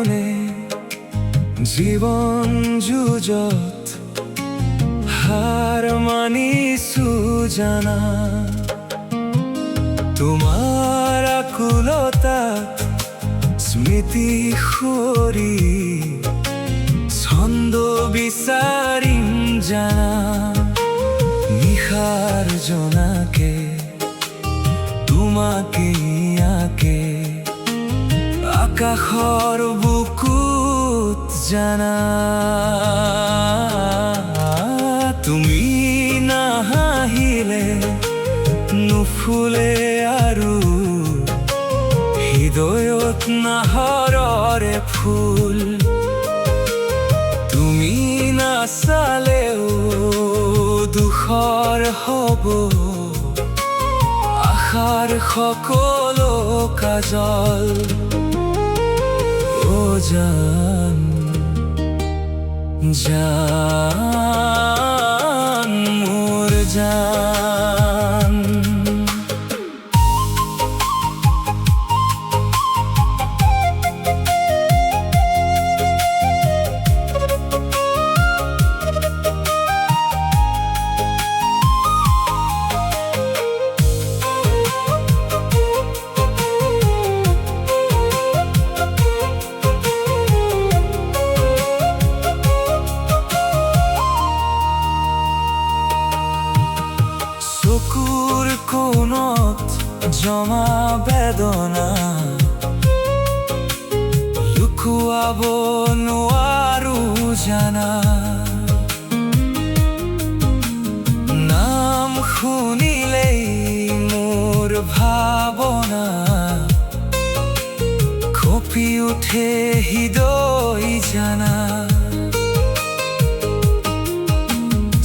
কাৰনে জীৱন যুঁজত হাৰ মানিছো জানা। তোমাৰ আকুলতাত স্মৃতি সৰি ছন্দ বিচাৰিম জানা। নিশাৰ জনাকে তোমাকে ইয়াকে আকাশৰ বুকুত জানা। তুমি নাহাহিলে নুফুলে আৰু হৃদয়ত নাহৰৰে ফুল। তুমি নাচালেও দুখৰ হ'ব আশাৰ সকলো কাজল। ও জান জান মোৰ জান। চকুৰ কোণত জমা বেদনা লুকুৱাব নোৱাৰো জানা। নাম শুনিলেই মোৰ ভাৱনা কঁপি উঠে হৃদয় জানা।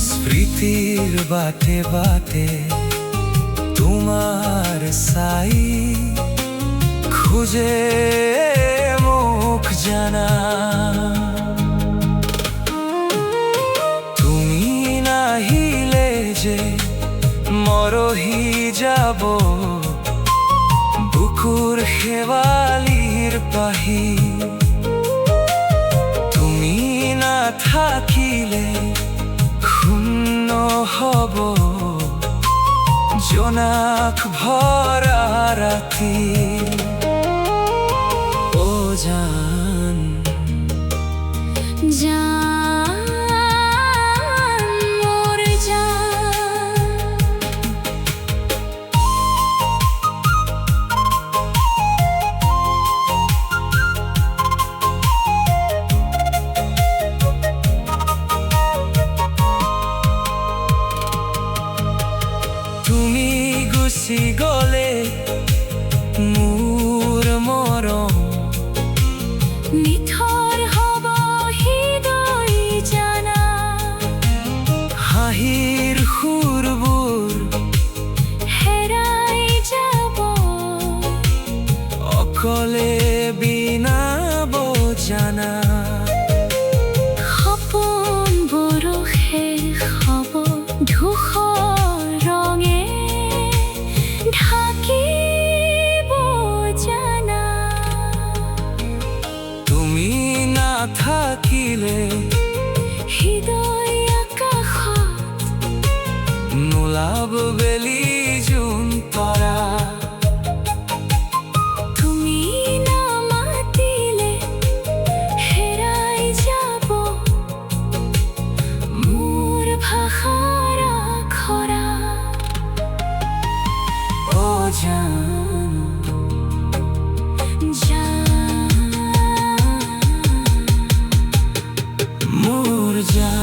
স্মৃতিৰ বাটে বাটে তোমাৰ চাই খোজে মোক জানা। তুমি নাহিলে যে মৰহি যাব বুকুৰ শেৱালিৰ পাহি। তুমি নাথাকিলে শূন্য হ'ব জোনাক ভৰা ৰাতি। ও জান জান মোৰ জান। তুমি গুচি গলে মোৰ মৰম নিথৰ হ'ব হৃদয় জানা। হাঁহিৰ সুৰবোৰ হেৰাই যাব অকলে বিনাব জানা। সপোনবোৰ শেষ হ'ব ধূসৰ ৰঙে ঢাকিব জানা। তুমি নাথাকিলে হৃদয় আকাশত নোলাব বেলি জোন তৰা। তুমি নামাতিলে হেৰাই যাব মোৰ ভাষাৰ আখৰা। ও জান জান মোৰ জান।